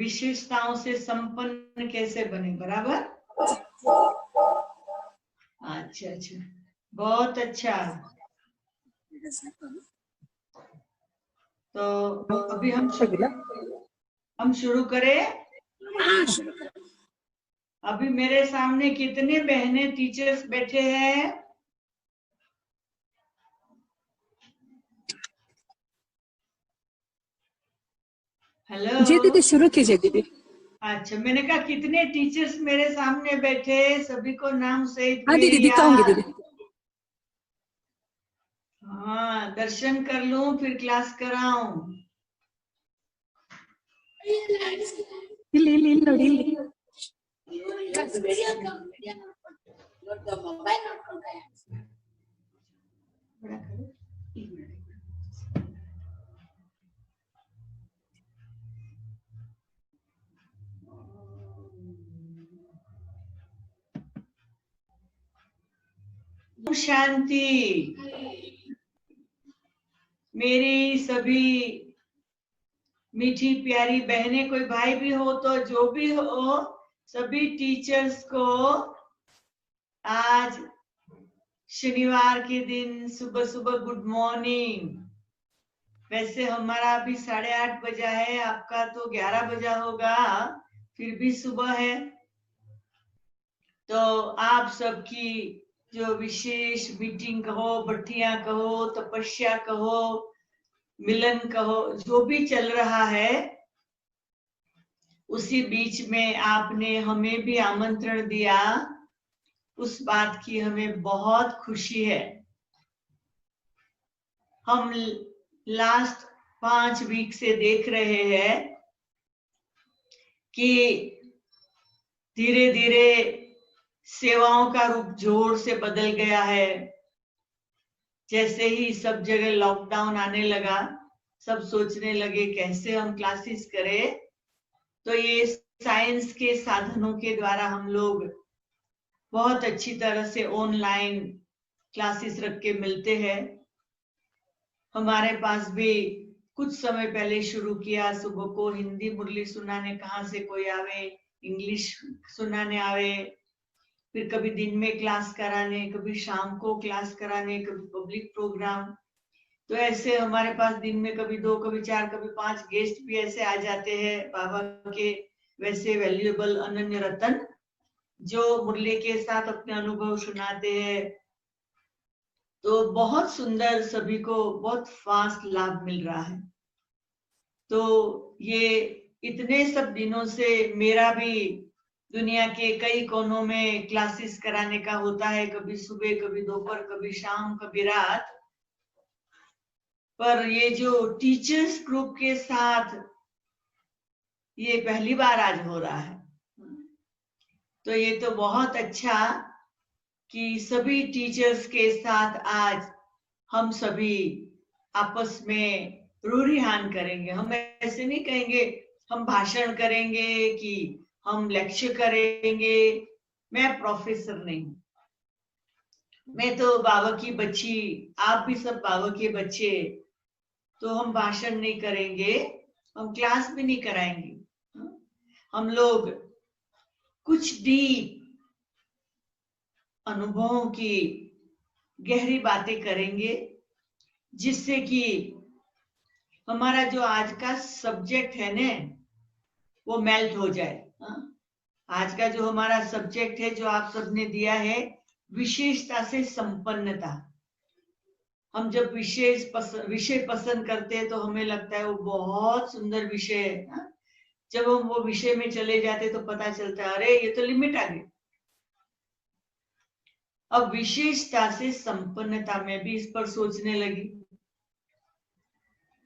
विशेषताओं से संपन्न कैसे बने, बराबर। अच्छा अच्छा, बहुत अच्छा। तो अभी हम शुरू करें। अभी मेरे सामने कितने बहनें टीचर्स बैठे हैं? हेलो जी दीदी, शुरू कीजिए दीदी। अच्छा, मैंने कहा कितने टीचर्स मेरे सामने बैठे, सभी को नाम सहित हाँ दीदी, मेरी दिखाऊंगी याद। दीदी। हाँ, दर्शन कर लूं फिर क्लास कराऊं। शांति। मेरी सभी मीठी प्यारी बहनें, कोई भाई भी हो तो जो भी हो, सभी टीचर्स को आज शनिवार के दिन सुबह सुबह गुड मॉर्निंग। वैसे हमारा अभी 8:30 बजा है, आपका तो 11 बजा होगा, फिर भी सुबह है। तो आप सबकी जो विशेष मीटिंग कहो, भट्टियां कहो, तपस्या कहो, मिलन कहो, जो भी चल रहा है, उसी बीच में आपने हमें भी आमंत्रण दिया, उस बात की हमें बहुत खुशी है। हम लास्ट 5 वीक से देख रहे हैं कि धीरे धीरे सेवाओं का रूप जोर से बदल गया है। जैसे ही सब जगह लॉकडाउन आने लगा, सब सोचने लगे कैसे हम क्लासेस करें। तो ये साइंस के साधनों के द्वारा हम लोग बहुत अच्छी तरह से ऑनलाइन क्लासेस रख के मिलते हैं। हमारे पास भी कुछ समय पहले शुरू किया, सुबह को हिंदी मुरली सुनाने, कहाँ से कोई आवे, इंग्लिश सुनाने आवे, फिर कभी दिन में क्लास कराने, कभी शाम को क्लास कराने, कभी पब्लिक प्रोग्राम। तो ऐसे हमारे पास दिन में कभी 2, कभी 4, कभी 5 गेस्ट भी ऐसे आ जाते हैं, बाबा के वैसे वैल्यूएबल अनन्य रतन, जो मुरली के साथ अपने अनुभव सुनाते हैं। तो बहुत सुंदर, सभी को बहुत फास्ट लाभ मिल रहा है। तो ये इतने सब दिनों से मेरा भी दुनिया के कई कोनों में क्लासेस कराने का होता है, कभी सुबह, कभी दोपहर, कभी शाम, कभी रात। पर ये जो टीचर्स ग्रुप के साथ ये पहली बार आज हो रहा है। तो ये तो बहुत अच्छा कि सभी टीचर्स के साथ आज हम सभी आपस में रूरिहान करेंगे। हम ऐसे नहीं कहेंगे हम भाषण करेंगे कि हम लेक्चर करेंगे। मैं प्रोफेसर नहीं हूं, मैं तो बाबा की बच्ची, आप भी सब बाबा के बच्चे। तो हम भाषण नहीं करेंगे, हम क्लास भी नहीं कराएंगे। हम लोग कुछ डीप अनुभवों की गहरी बातें करेंगे, जिससे कि हमारा जो आज का सब्जेक्ट है ना, वो मेल्ट हो जाए। आज का जो हमारा सब्जेक्ट है, जो आप सबने दिया है, विशेषता से संपन्नता। हम जब विषय पसंद करते हैं तो हमें लगता है वो बहुत सुंदर विषय है। जब हम वो विषय में चले जाते तो पता चलता है अरे ये तो लिमिट आ गई। अब विशेषता से संपन्नता में भी इस पर सोचने लगी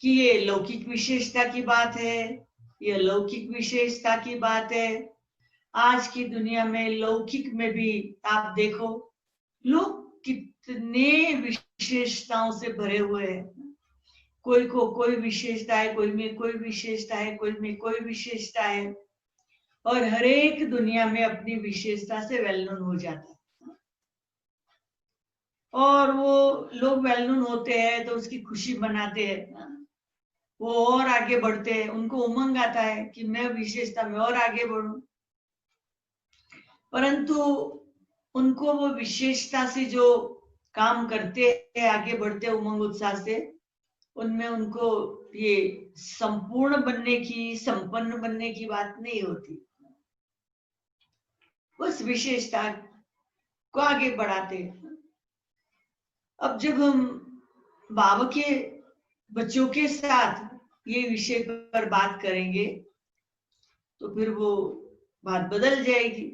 कि ये लौकिक विशेषता की बात है, ये लौकिक विशेषता की बात है। आज की दुनिया में लौकिक में भी आप देखो, लोग कितने विशेषताओं से भरे हुए हैं। कोई को कोई विशेषता है, कोई में कोई विशेषता है, कोई में कोई विशेषता है, और हर एक दुनिया में अपनी विशेषता से वेल नोन हो जाता है। और वो लोग वेल नोन होते हैं तो उसकी खुशी मनाते हैं। वो और आगे बढ़ते हैं, उनको उमंग आता है कि मैं विशेषता में और आगे बढ़ूं, परंतु उनको वो विशेषता से जो काम करते हैं, आगे बढ़ते उमंग उत्साह से, उनमें उनको ये संपूर्ण बनने की, संपन्न बनने की बात नहीं होती, बस विशेषता को आगे बढ़ाते हैं। अब जब हम बाबा के बच्चों के साथ ये विषय पर बात करेंगे तो फिर वो बात बदल जाएगी।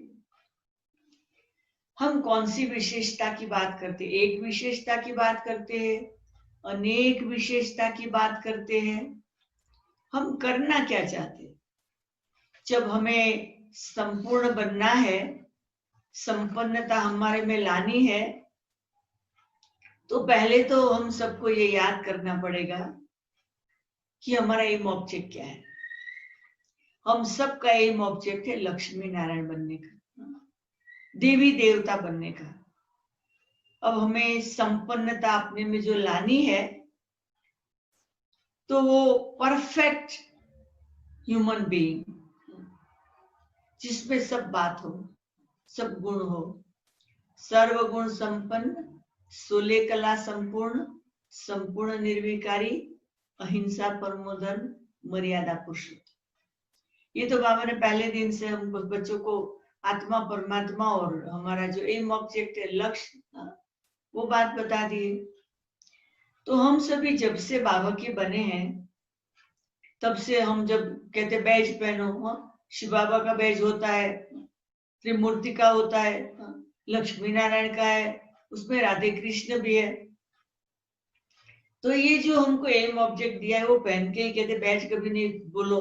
हम कौन सी विशेषता की बात करते हैं? एक विशेषता की बात करते हैं, अनेक विशेषता की बात करते हैं। हम करना क्या चाहते हैं? जब हमें संपूर्ण बनना है, संपन्नता हमारे में लानी है, तो पहले तो हम सबको ये याद करना पड़ेगा कि हमारा एम ऑब्जेक्ट क्या है। हम सबका एम ऑब्जेक्ट है लक्ष्मी नारायण बनने का, देवी देवता बनने का। अब हमें संपन्नता अपने में जो लानी है, तो वो परफेक्ट ह्यूमन बीइंग, जिसमें सब बात हो, सब गुण हो, सर्वगुण संपन्न, सोले कला संपूर्ण, संपूर्ण निर्विकारी, अहिंसा परमो धर्म, मर्यादा पुरुषोत्तम। ये तो बाबा ने पहले दिन से हम बच्चों को आत्मा परमात्मा और हमारा जो एम ऑब्जेक्ट है, लक्ष्य, वो बात बता दी। तो हम सभी जब से बाबा के बने हैं, तब से हम जब कहते बैज पहनो, शिव बाबा का बैज होता है, त्रिमूर्ति का होता है, लक्ष्मी नारायण का है, उसमें राधे कृष्ण भी है। तो ये जो हमको एम ऑब्जेक्ट दिया है वो पहन के ही कहते बैज कभी नहीं बोलो।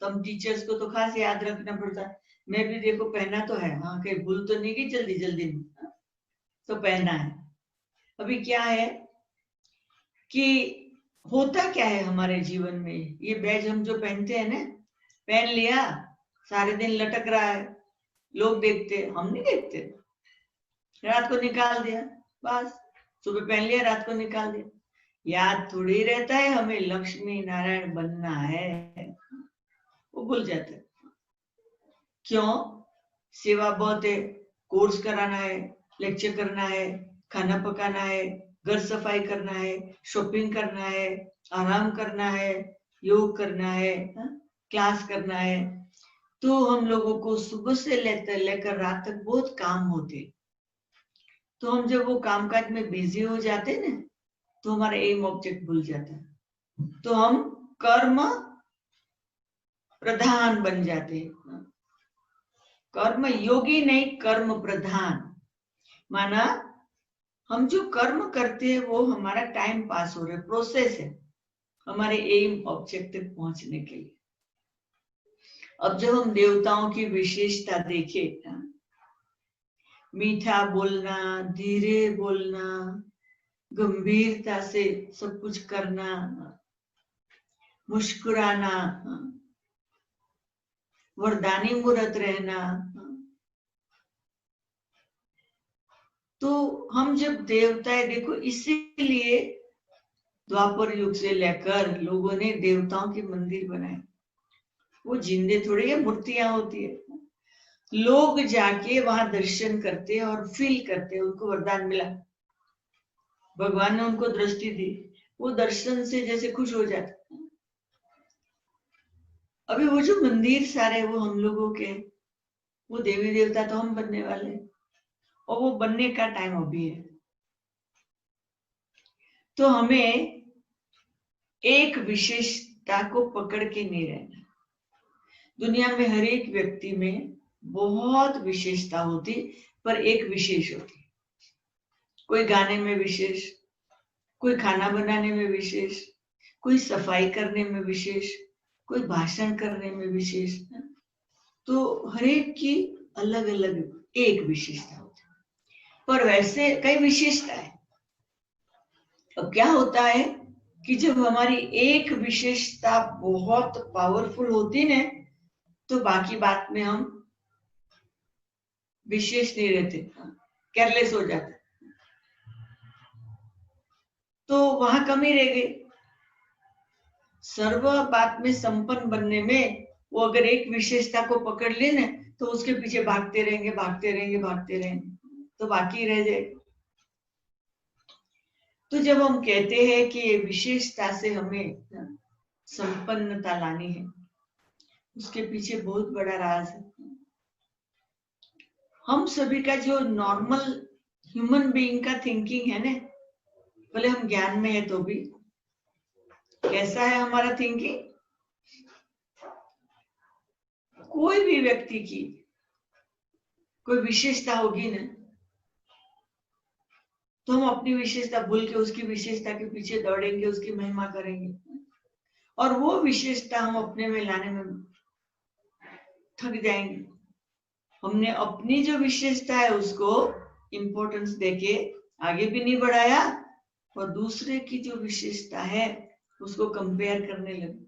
तो हम टीचर्स को तो खास याद रखना पड़ता है। मैं भी देखो पहना तो है, हाँ, कहीं भूल तो नहीं गई जल्दी जल्दी में, तो पहना है। अभी क्या है कि होता क्या है हमारे जीवन में, ये बैज हम जो पहनते हैं ना, पहन लिया, सारे दिन लटक रहा है, लोग देखते, हम नहीं देखते, रात को निकाल दिया, बस सुबह पहन लिया, रात को निकाल दिया। याद थोड़ी रहता है हमें लक्ष्मी नारायण बनना है, वो भूल जाते। क्यों? सेवा बहुत है, कोर्स कराना है, लेक्चर करना है, खाना पकाना है, घर सफाई करना है, शॉपिंग करना है, आराम करना है, योग करना है, क्लास करना है। तो हम लोगों को सुबह से लेकर रात तक बहुत काम होते। तो हम जब वो कामकाज में बिजी हो जाते ना, तो हमारा एम ऑब्जेक्ट भूल जाता है, तो हम कर्म प्रधान बन जाते हैं। कर्म योगी नहीं, कर्म प्रधान, माना हम जो कर्म करते हैं वो हमारा टाइम पास हो रहा है, प्रोसेस है हमारे एम ऑब्जेक्ट तक पहुंचने के लिए। अब जब हम देवताओं की विशेषता देखें, मीठा बोलना, धीरे बोलना, गंभीरता से सब कुछ करना, मुस्कुराना, वरदानी मूर्त रहना, तो हम जब देवता है, देखो इसीलिए द्वापर युग से लेकर लोगों ने देवताओं के मंदिर बनाए। वो जिंदे थोड़ी है, मूर्तियां होती है। लोग जाके वहां दर्शन करते और फील करते, उनको वरदान मिला, भगवान ने उनको दृष्टि दी, वो दर्शन से जैसे खुश हो जाते। अभी वो जो मंदिर सारे वो हम लोगों के, वो देवी देवता तो हम बनने वाले, और वो बनने का टाइम अभी है। तो हमें एक विशेषता को पकड़ के नहीं रहना। दुनिया में हर एक व्यक्ति में बहुत विशेषता होती, पर एक विशेष होती। कोई गाने में विशेष, कोई खाना बनाने में विशेष, कोई सफाई करने में विशेष, कोई भाषण करने में विशेष। तो हर एक की अलग अलग एक विशेषता होती है, पर वैसे कई विशेषता है। अब क्या होता है कि जब हमारी एक विशेषता बहुत पावरफुल होती ना, तो बाकी बात में हम विशेष नहीं रहते, केयरलेस हो जाते, तो वहां कमी रह गई। सर्व बात में संपन्न बनने में वो अगर एक विशेषता को पकड़ ले ना तो उसके पीछे भागते रहेंगे भागते रहेंगे भागते रहेंगे तो बाकी रह जाएगा। तो जब हम कहते हैं कि ये विशेषता से हमें संपन्नता लानी है, उसके पीछे बहुत बड़ा राज है। हम सभी का जो नॉर्मल ह्यूमन बीइंग का थिंकिंग है ना, भले हम ज्ञान में है तो भी कैसा है हमारा थिंकिंग। कोई भी व्यक्ति की कोई विशेषता होगी ना तो हम अपनी विशेषता भूल के उसकी विशेषता के पीछे दौड़ेंगे, उसकी महिमा करेंगे और वो विशेषता हम अपने में लाने में थक जाएंगे। हमने अपनी जो विशेषता है उसको इंपॉर्टेंस देके आगे भी नहीं बढ़ाया और दूसरे की जो विशेषता है उसको कंपेयर करने लगे,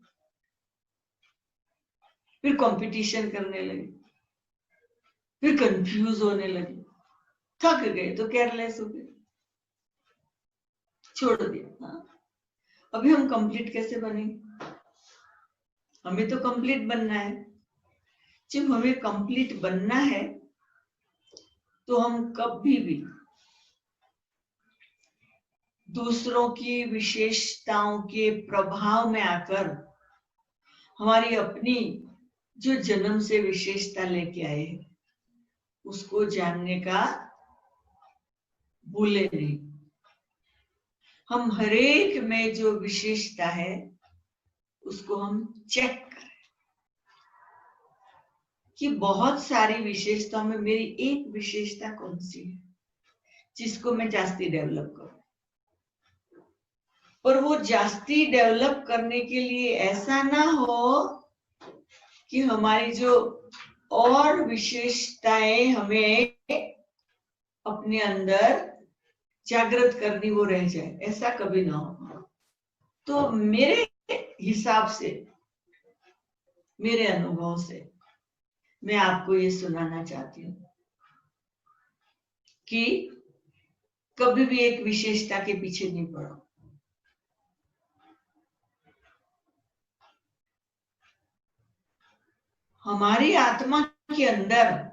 फिर कंपटीशन करने लगे, फिर कंफ्यूज होने लगे, थक गए तो केयरलेस हो गए, छोड़ दिया। हाँ, अभी हम कंप्लीट कैसे बनेंगे? हमें तो कंप्लीट बनना है। जब हमें कंप्लीट बनना है तो हम कभी भी दूसरों की विशेषताओं के प्रभाव में आकर हमारी अपनी जो जन्म से विशेषता लेके आए हैं उसको जानने का भूले नहीं। हम हरेक में जो विशेषता है उसको हम चेक करें कि बहुत सारी विशेषताओं में मेरी एक विशेषता कौन सी है जिसको मैं जास्ती डेवलप करूं। पर वो जास्ती डेवलप करने के लिए ऐसा ना हो कि हमारी जो और विशेषताएं हमें अपने अंदर जागृत करनी वो रह जाए, ऐसा कभी ना हो। तो मेरे हिसाब से, मेरे अनुभव से मैं आपको ये सुनाना चाहती हूँ कि कभी भी एक विशेषता के पीछे नहीं पड़ो। हमारी आत्मा के अंदर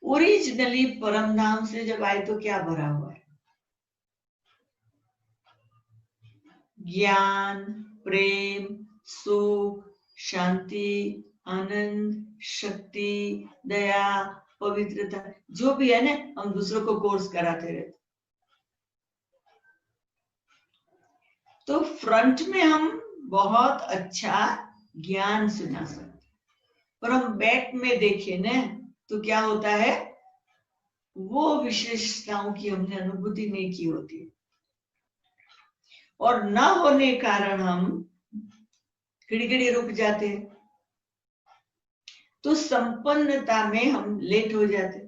ओरिजिनली परम धाम से जब आए तो क्या भरा हुआ है? ज्ञान, प्रेम, सुख, शांति, आनंद, शक्ति, दया, पवित्रता, जो भी है ना, हम दूसरों को कोर्स कराते रहते। तो फ्रंट में हम बहुत अच्छा ज्ञान सुना सकते, पर हम बैक में देखें ना तो क्या होता है, वो विशेषताओं की हमने अनुभूति नहीं की होती और न होने कारण हम खिड़खिड़ी रुक जाते हैं, तो संपन्नता में हम लेट हो जाते।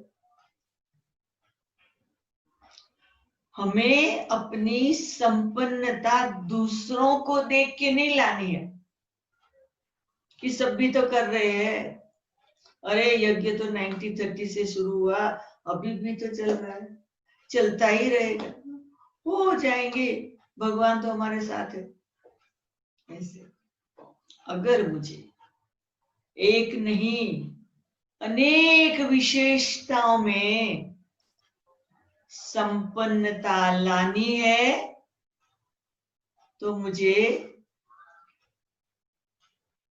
हमें अपनी संपन्नता दूसरों को देख के नहीं लानी है कि सब भी तो कर रहे हैं, अरे यज्ञ तो 1930 से शुरू हुआ, अभी भी तो चल रहा है, चलता ही रहेगा, हो जाएंगे, भगवान तो हमारे साथ है। ऐसे अगर मुझे एक नहीं अनेक विशेषताओं में संपन्नता लानी है तो मुझे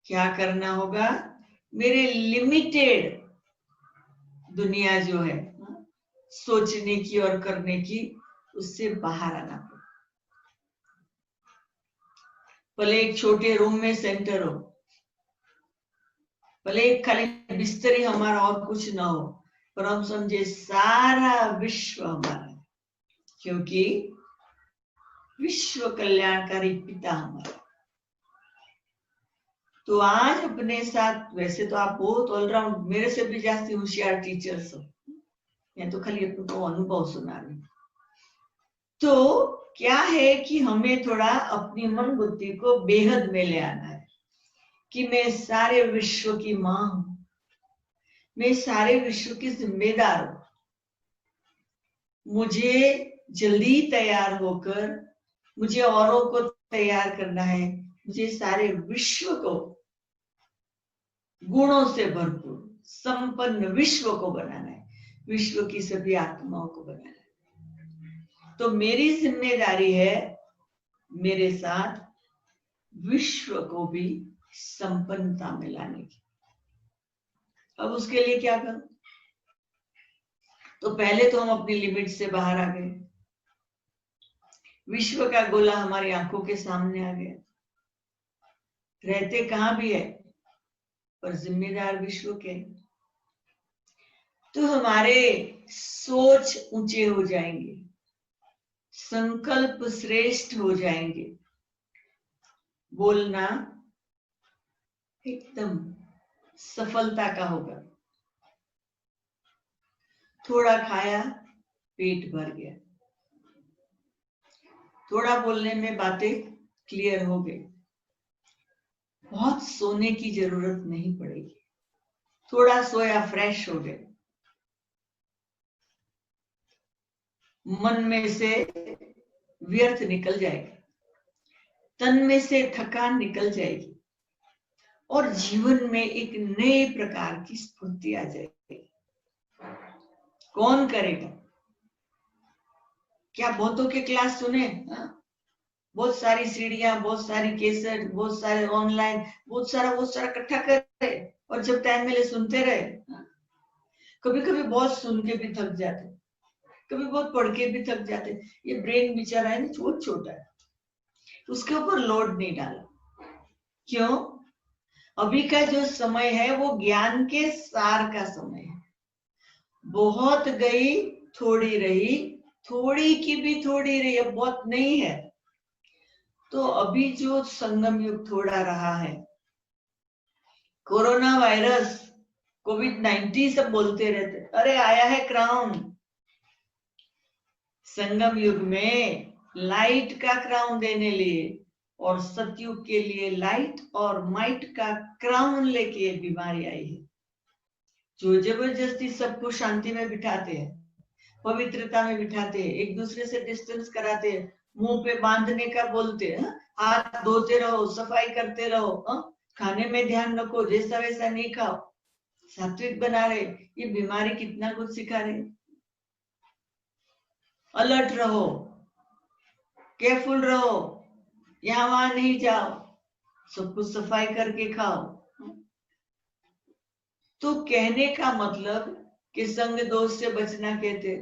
क्या करना होगा? मेरे लिमिटेड दुनिया जो है सोचने की और करने की, उससे बाहर आना पड़ेगा। भले एक छोटे रूम में सेंटर हो, भले एक खाली बिस्तर हमारा और कुछ ना हो, पर हम समझे सारा विश्व हमारा है, क्योंकि विश्व कल्याणकारी पिता हमारा। तो आज अपने साथ, वैसे तो आप बहुत ऑलराउंड, मेरे से भी जास्ती होशियार टीचर्स हो, मैं तो खाली अपने अनुभव सुना रही। तो क्या है कि हमें थोड़ा अपनी मन बुद्धि को बेहद में ले आना है कि मैं सारे विश्व की मां हूं, मैं सारे विश्व की जिम्मेदार हूं, मुझे जल्दी तैयार होकर मुझे औरों को तैयार करना है मुझे सारे विश्व को गुणों से भरपूर संपन्न विश्व को बनाना है, विश्व की सभी आत्माओं को बनाना है। तो मेरी जिम्मेदारी है मेरे साथ विश्व को भी संपन्नता में लाने की। अब उसके लिए क्या करूं? तो पहले तो हम अपनी लिमिट से बाहर आ गए, विश्व का गोला हमारी आंखों के सामने आ गया। रहते कहां भी है पर जिम्मेदार विश्व के। तो हमारे सोच ऊंचे हो जाएंगे, संकल्प श्रेष्ठ हो जाएंगे, बोलना एकदम सफलता का होगा। थोड़ा खाया पेट भर गया, थोड़ा बोलने में बातें क्लियर हो गई, बहुत सोने की जरूरत नहीं पड़ेगी, थोड़ा सोया फ्रेश हो गए, मन में से व्यर्थ निकल जाएगा, तन में से थकान निकल जाएगी और जीवन में एक नए प्रकार की स्फूर्ति आ जाएगी। कौन करेगा? क्या बहुतों के क्लास सुने? बहुत सारी सीढ़ियां, बहुत सारी केसेट, बहुत सारे ऑनलाइन, बहुत सारा इकट्ठा करे और जब टाइम मिले सुनते रहे। कभी कभी बहुत सुन के भी थक जाते, कभी बहुत पढ़ के भी थक जाते। ये ब्रेन बेचारा है ना, छोटा है, उसके ऊपर लोड नहीं डाला। क्यों? अभी का जो समय है वो ज्ञान के सार का समय है। बहुत गई थोड़ी रही, थोड़ी की भी थोड़ी रही, अब बहुत नहीं है। तो अभी जो संगम युग थोड़ा रहा है, कोरोना वायरस, कोविड-19 सब बोलते रहते, अरे आया है क्राउन। संगम युग में लाइट का क्राउन देने लिए और सतयुग के लिए लाइट और माइट का क्राउन लेके बीमारी आई है, जो जबरदस्ती सबको शांति में बिठाते हैं, पवित्रता में बिठाते हैं, एक दूसरे से डिस्टेंस कराते हैं, मुंह पे बांधने का बोलते हैं, हाथ धोते रहो, सफाई करते रहो, खाने में ध्यान रखो, जैसा वैसा नहीं खाओ, सात्विक बना रहे। ये बीमारी कितना कुछ सिखा रही। अलर्ट रहो, केयरफुल रहो, यहाँ वहां नहीं जाओ, सब कुछ सफाई करके खाओ। तो कहने का मतलब कि संग दोष से बचना कहते,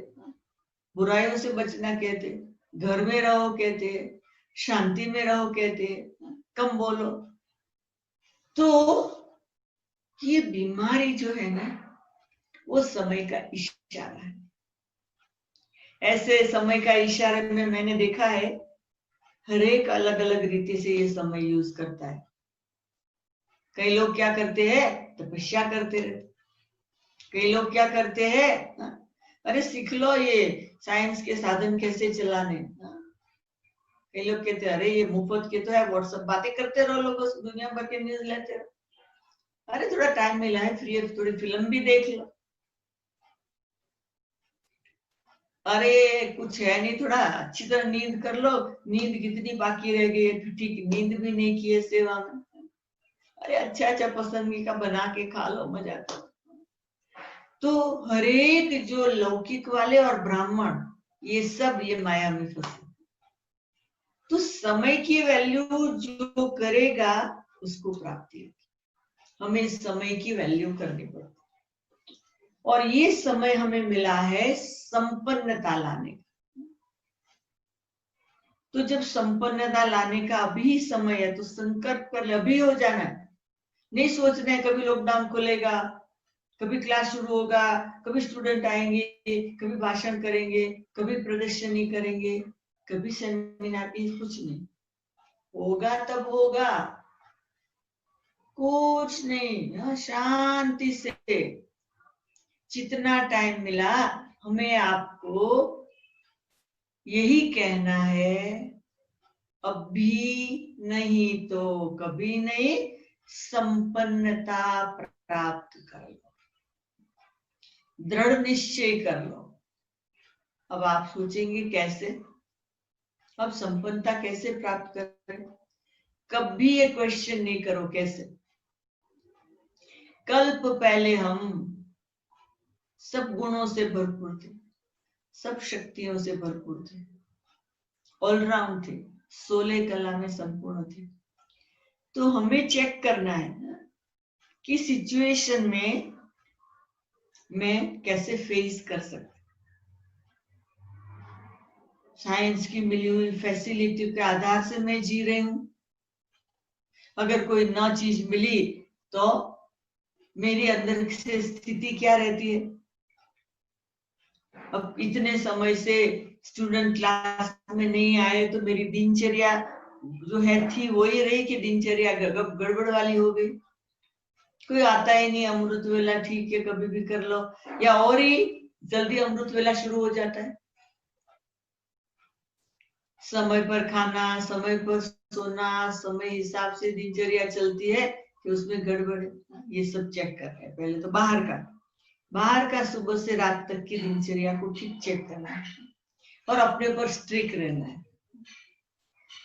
बुराइयों से बचना कहते, घर में रहो कहते, शांति में रहो कहते, कम बोलो। तो ये बीमारी जो है ना, वो समय का इशारा है। ऐसे समय का इशारे में मैंने देखा है, हर एक अलग अलग रीति से ये समय यूज करता है। कई लोग क्या करते हैं, तपस्या करते रहते। कई लोग क्या करते हैं, अरे सीख लो ये साइंस के साधन कैसे चलाने। कई लोग कहते हैं अरे ये मुफ्त के तो है, व्हाट्सएप बातें करते रहो, लोगों से दुनिया भर के न्यूज लेते रहो। अरे थोड़ा टाइम मिला है, फ्री है, थोड़ी फिल्म भी देख लो। अरे कुछ है नहीं, थोड़ा अच्छी तरह नींद कर लो, नींद कितनी बाकी रह गई है, ठीक नींद भी नहीं की है सेवा में। अरे अच्छा पसंद का बना के खा लो, मजा करो। तो हरेक जो लौकिक वाले और ब्राह्मण, ये सब ये माया में फंसे। तो समय की वैल्यू जो करेगा उसको प्राप्ति होगी। हमें समय की वैल्यू करनी पड़ती, और ये समय हमें मिला है संपन्नता लाने का। तो जब संपन्नता लाने का अभी समय है तो संकल्प कर, अभी हो जाना है। नहीं सोचना है कभी लॉकडाउन खुलेगा, कभी क्लास शुरू होगा, कभी स्टूडेंट आएंगे, कभी भाषण करेंगे, कभी प्रदर्शनी करेंगे, कभी सेमिनार, कुछ नहीं होगा। तब होगा कुछ नहीं, शांति से जितना टाइम मिला हमें आपको यही कहना है, अभी नहीं तो कभी नहीं संपन्नता प्राप्त कर लो, दृढ़ निश्चय कर लो। अब आप सोचेंगे कैसे, अब संपन्नता कैसे प्राप्त करें? कभी ये क्वेश्चन नहीं करो कैसे। कल्प पहले हम सब गुणों से भरपूर थे, सब शक्तियों से भरपूर थे, ऑलराउंड थे, 16 कला में संपूर्ण थे। तो हमें चेक करना है कि सिचुएशन में मैं कैसे फेस कर सकता। साइंस की मिली हुई फैसिलिटी के आधार से मैं जी रही हूं। अगर कोई नई चीज मिली तो मेरी अंदर से स्थिति क्या रहती है। अब इतने समय से स्टूडेंट क्लास में नहीं आए तो मेरी दिनचर्या जो है थी वही रही कि दिनचर्या गड़बड़ वाली हो गई। कोई आता ही नहीं, अमृत वेला ठीक है कभी भी कर लो, या और ही जल्दी अमृत वेला शुरू हो जाता है। समय पर खाना, समय पर सोना, समय हिसाब से दिनचर्या चलती है कि उसमें गड़बड़ है। ये सब चेक करना है। पहले तो बाहर का सुबह से रात तक की दिनचर्या को ठीक चेक करना है और अपने ऊपर स्ट्रिक्ट रहना है।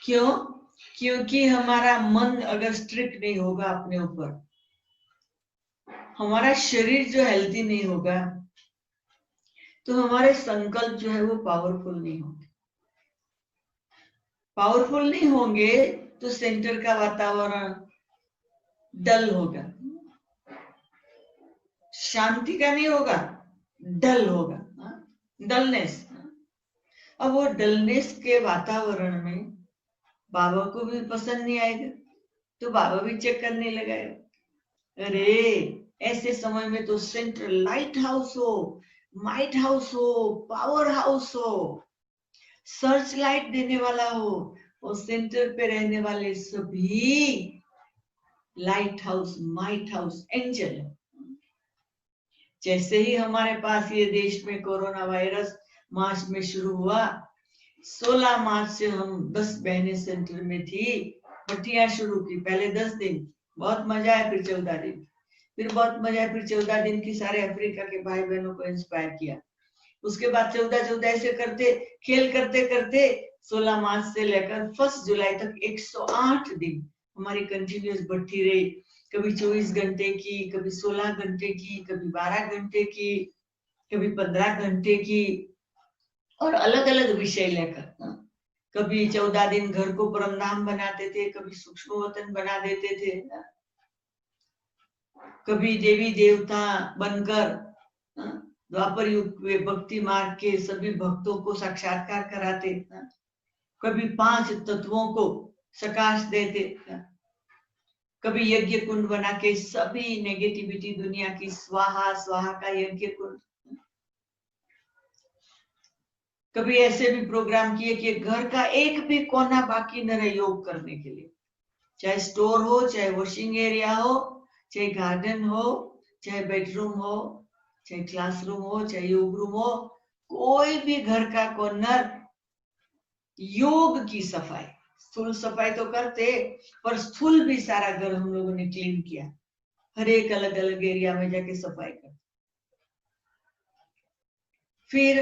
क्यों? क्योंकि हमारा मन अगर स्ट्रिक्ट नहीं होगा अपने ऊपर, हमारा शरीर जो हेल्थी नहीं होगा, तो हमारे संकल्प जो है वो पावरफुल नहीं होंगे। पावरफुल नहीं होंगे तो सेंटर का वातावरण डल होगा, शांति का नहीं होगा, डल होगा, डलनेस। अब वो डलनेस के वातावरण में बाबा को भी पसंद नहीं आएगा, तो बाबा भी चेक करने लगाएगा। अरे ऐसे समय में तो सेंटर लाइट हाउस हो, माइट हाउस हो, पावर हाउस हो, सर्च लाइट देने वाला हो, और सेंटर पे रहने वाले सभी light house, might house, angel है। जैसे ही हमारे पास ये देश में कोरोना वायरस मार्च में शुरू हुआ, 16 मार्च से हम 10 बहनें सेंटर में थी, भट्टियां शुरू की। पहले 10 दिन बहुत मजा आया, फिर 14 दिन, फिर बहुत मजा आया, फिर 14 दिन की सारे अफ्रीका के भाई बहनों को इंस्पायर किया। उसके बाद 14 ऐसे करते खेल करते करते 16 मार्च से लेकर 1 जुलाई तक 108 दिन हमारी कंटिन्यूस भट्टी रही। कभी 24 घंटे की, कभी 16 घंटे की, कभी 12 घंटे की, कभी 15 घंटे की, और अलग अलग विषय लेकर। कभी 14 दिन घर को परमधाम बनाते थे, कभी सूक्ष्म वतन बना देते थे, कभी देवी देवता बनकर द्वापर युग में भक्ति मार्ग के सभी भक्तों को साक्षात्कार कराते, कभी 5 तत्वों को सकाश देते, कभी यज्ञ कुंड बना के सभी नेगेटिविटी दुनिया की स्वाहा स्वाहा का यज्ञ कुंड। कभी ऐसे भी प्रोग्राम किए कि घर का एक भी कोना बाकी न रहे योग करने के लिए, चाहे स्टोर हो, चाहे वॉशिंग एरिया हो, चाहे गार्डन हो, चाहे बेडरूम हो, चाहे क्लासरूम हो, चाहे योग रूम हो, कोई भी घर का कॉर्नर योग की सफाई। स्थूल सफाई तो करते, पर स्थूल भी सारा घर हम लोगों ने क्लीन किया। हर एक अलग अलग एरिया में जाके सफाई कर, फिर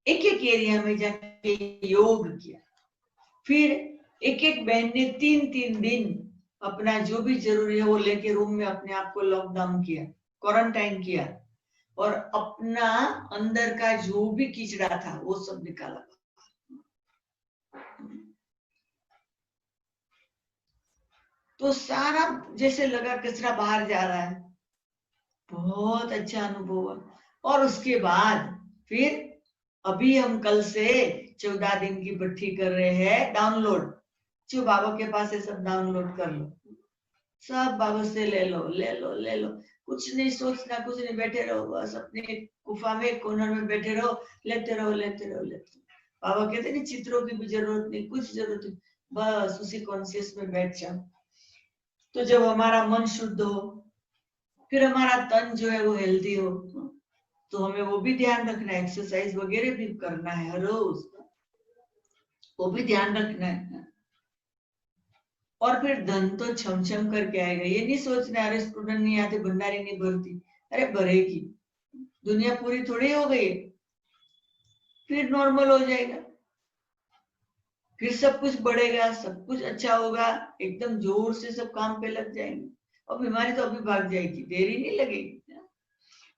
एक एक एरिया में जाके योग किया। फिर एक एक बहन ने 3-3 दिन अपना जो भी जरूरी है वो लेके रूम में अपने आप को लॉकडाउन किया, क्वारंटाइन किया, और अपना अंदर का जो भी कीचड़ा था वो सब निकाला। तो सारा जैसे लगा कचरा बाहर जा रहा है। बहुत अच्छा अनुभव हुआ। और उसके बाद फिर अभी हम कल से 14 दिन की भट्टी कर रहे हैं डाउनलोड। जो बाबा के पास है सब डाउनलोड कर लो, सब बाबा से ले लो ले लो ले लो। कुछ नहीं सोचना, कुछ नहीं, बैठे रहो बस अपने गुफा में कोनर में बैठे रहो, लेते रहो लेते रहो लेते रहो। बाबा कहते नहीं चित्रों की भी जरूरत नहीं, कुछ जरूरत नहीं, बस उसी कॉन्शियस में बैठ जाओ। तो जब हमारा मन शुद्ध हो, फिर हमारा तन जो है वो हेल्दी हो, तो हमें वो भी ध्यान रखना है, एक्सरसाइज वगैरह भी करना है हर रोज, वो भी ध्यान रखना है। और फिर धन तो छम छम करके आएगा। ये नहीं सोचना अरे स्टूडेंट नहीं आते, भंडारी नहीं भरती, अरे भरेगी, दुनिया पूरी थोड़ी हो गई, फिर नॉर्मल हो जाएगा। फिर सब कुछ बढ़ेगा, सब कुछ अच्छा होगा, एकदम जोर से सब काम पे लग जाएंगे और बीमारी तो अभी भाग जाएगी, देरी नहीं लगेगी।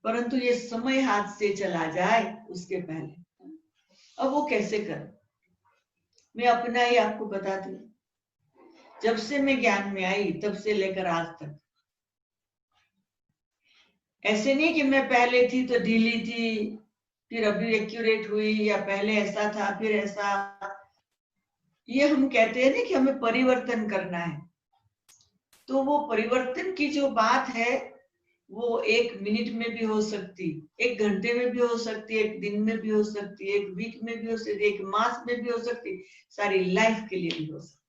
परंतु ये समय हाथ से चला जाए उसके पहले। अब वो कैसे कर, मैं अपना ही आपको बताती हूँ। जब से मैं ज्ञान में आई तब से लेकर आज तक, ऐसे नहीं कि मैं पहले थी तो ढीली थी, फिर अभी एक्यूरेट हुई, या पहले ऐसा था फिर ऐसा। ये हम कहते हैं ना कि हमें परिवर्तन करना है, तो वो परिवर्तन की जो बात है वो 1 मिनट में भी हो सकती, 1 घंटे में भी हो सकती, 1 दिन में भी हो सकती, 1 वीक में भी हो सकती, 1 मास में भी हो सकती, सारी लाइफ के लिए भी हो सकती।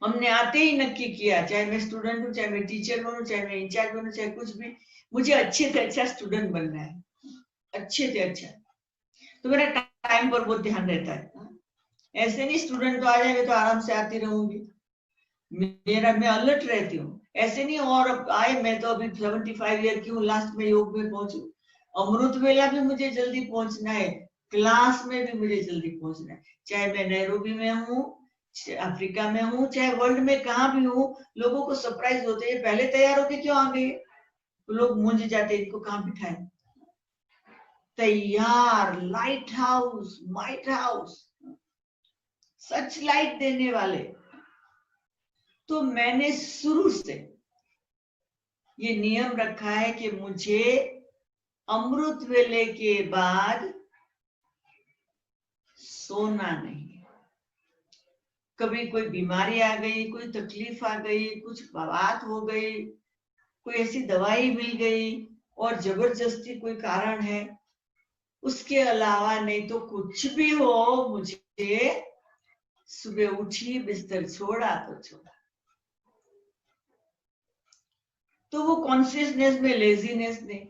हमने आते ही नक्की किया, चाहे मैं स्टूडेंट हूँ, चाहे मैं टीचर बनूं, चाहे मैं इंचार्ज बनूं, चाहे कुछ भी, मुझे अच्छे से अच्छा स्टूडेंट बनना है, अच्छे से अच्छा। तो मेरा टाइम पर बहुत ध्यान रहता है। ऐसे नहीं स्टूडेंट तो आ जाए मैं तो आराम से आती रहूंगी, मैं अलर्ट रहती हूँ। ऐसे नहीं और अब आए, मैं तो अभी 75 ईयर की हूँ, लास्ट में योग में पहुंचू, अमृत वेला भी मुझे जल्दी पहुंचना है, क्लास में भी मुझे जल्दी पहुंचना है, चाहे मैं नैरोबी में हूँ, अफ्रीका में हूँ, चाहे वर्ल्ड में कहाँ भी हूँ। लोगों को सरप्राइज होते हैं, पहले तैयार होके क्यों आ गए, तो लोग मूंझ जाते, इनको कहाँ बिठाए। तैयार, लाइट हाउस, माइट हाउस, सच लाइट देने वाले। तो मैंने शुरू से ये नियम रखा है कि मुझे अमृत वेले के बाद सोना नहीं। कभी कोई बीमारी आ गई, कोई तकलीफ आ गई, कुछ बात हो गई, कोई ऐसी दवाई मिल गई और जबरदस्ती कोई कारण है, उसके अलावा नहीं तो कुछ भी हो, मुझे सुबह उठी, बिस्तर छोड़ा तो छोड़ा। तो वो कॉन्शियसनेस में लेजीनेस नहीं।